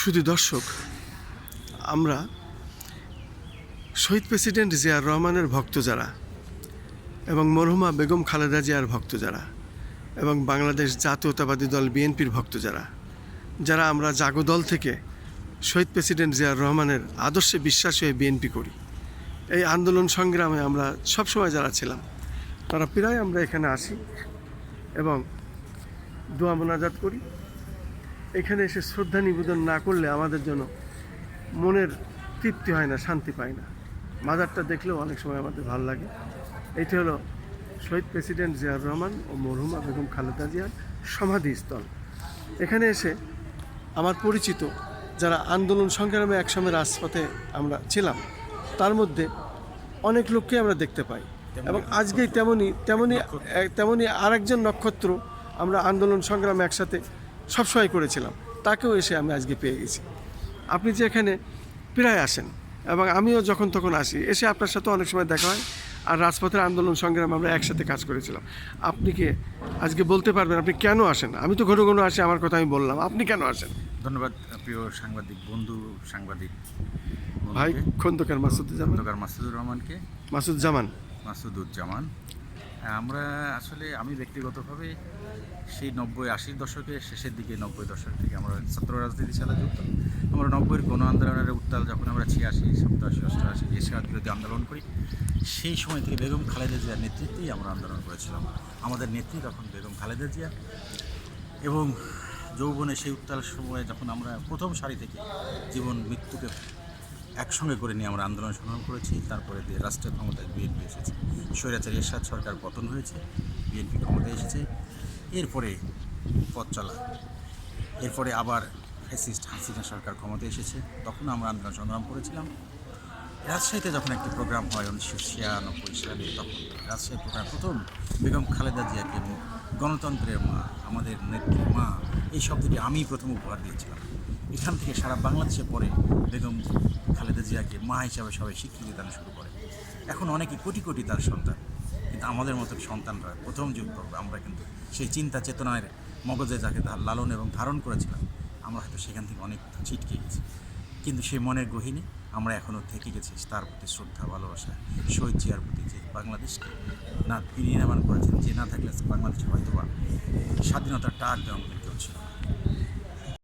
শুধু দর্শক, আমরা শহীদ প্রেসিডেন্ট জিয়াউর রহমানের ভক্ত যারা এবং মরহুমা বেগম খালেদা জিয়ার ভক্ত যারা এবং বাংলাদেশ জাতীয়তাবাদী দল বিএনপির ভক্ত যারা আমরা জাগো দল থেকে শহীদ প্রেসিডেন্ট জিয়াউর রহমানের আদর্শে বিশ্বাসী হয়ে বিএনপি করি, এই আন্দোলন সংগ্রামে আমরা সবসময় যারা ছিলাম তারা প্রায় আমরা এখানে আসি এবং দোয়া মোনাজাত করি। এখানে এসে শ্রদ্ধা নিবেদন না করলে আমাদের জন্য মনের তৃপ্তি হয় না, শান্তি পায় না। মাজারটা দেখলেও অনেক সময় আমাদের ভালো লাগে। এটি হলো শহীদ প্রেসিডেন্ট জিয়াউর রহমান ও মরহুমা বেগম খালেদা জিয়ার সমাধিস্থল। এখানে এসে আমার পরিচিত যারা আন্দোলন সংগ্রামে একসময় রাজপথে আমরা ছিলাম তার মধ্যে অনেক লোককে আমরা দেখতে পাই এবং আজকেই তেমনি আরেকজন নক্ষত্র আমরা আন্দোলন সংগ্রামে একসাথে সবসময় করেছিলাম, তাকেও এসে আমি আজকে পেয়ে গেছি। আপনি যে এখানে প্রায় আসেন এবং আমিও যখন তখন আসি, এসে আপনার সাথে অনেক সময় দেখা হয়। আর রাজপথের আন্দোলন সংগ্রাম আমরা একসাথে কাজ করেছিলাম। আপনি কি আজকে বলতে পারবেন আপনি কেন আসেন? আমি তো ঘন ঘন আসি, আমার কথা আমি বললাম, আপনি কেন আসেন? ধন্যবাদ প্রিয় সাংবাদিক বন্ধু, সাংবাদিক ভাই খন্দকার মাসুদুর রহমানকে। মাসুদুজ্জামান। আমরা আসলে আমি ব্যক্তিগতভাবে সেই 90-80 দশকের শেষের দিকে, 90 দশক থেকে আমরা ছাত্র রাজনীতির সাথে যুক্ত। আমরা 90-এর গণ আন্দোলনের উত্তাল যখন আমরা 86, 87, 88 এরশাদ বিরোধী আন্দোলন করি, সেই সময় থেকে বেগম খালেদা জিয়ার নেতৃত্বেই আমরা আন্দোলন করেছিলাম। আমাদের নেত্রী তখন বেগম খালেদা জিয়া এবং যৌবনে সেই উত্তাল সময়ে যখন আমরা প্রথম সারি থেকে জীবন মৃত্যুকে একসঙ্গে করে নিয়ে আমরা আন্দোলন সংগ্রাম করেছি। তারপরে দিয়ে রাষ্ট্রের ক্ষমতায় বিএনপি এসেছে, স্বৈরাচারী এরশাদ সরকার পতন হয়েছে, বিএনপি ক্ষমতায় এসেছে। এরপরে পথ চলা, এরপরে আবার ফ্যাসিস্ট হাসিনা সরকার ক্ষমতায় এসেছে, তখন আমরা আন্দোলন সংগ্রাম করেছিলাম। রাজশাহীতে যখন একটি প্রোগ্রাম হয় 1996 সালে, তখন রাজশাহী প্রোগ্রাম প্রথম বেগম খালেদা জিয়াকে গণতন্ত্রের মা, আমাদের নেত্রী মা, এই শব্দটি আমি প্রথম উপহার দিয়েছিলাম। এখান থেকে সারা বাংলাদেশে পরে বেগম খালেদা জিয়াকে মা হিসাবে সবাই স্বীকৃতি দান শুরু করে। এখন অনেকে কোটি কোটি তার সন্তান, কিন্তু আমাদের মতো সন্তানরা প্রথম যুগ করবে। আমরা কিন্তু সেই চিন্তা চেতনার মগজে যাকে লালন এবং ধারণ করেছিলাম, আমরা হয়তো সেখান থেকে অনেক ছিটকে গেছি, কিন্তু সেই মনের গহীনে আমরা এখনও থেকে গেছি তার প্রতি শ্রদ্ধা, ভালোবাসা। শহীদ জিয়ার প্রতি যে বাংলাদেশকে না তিনি নির্মাণ করেছেন, যে না থাকলে বাংলাদেশে হয়তো বা স্বাধীনতার টাক দেওয়া আমাদের কেউ ছিল না।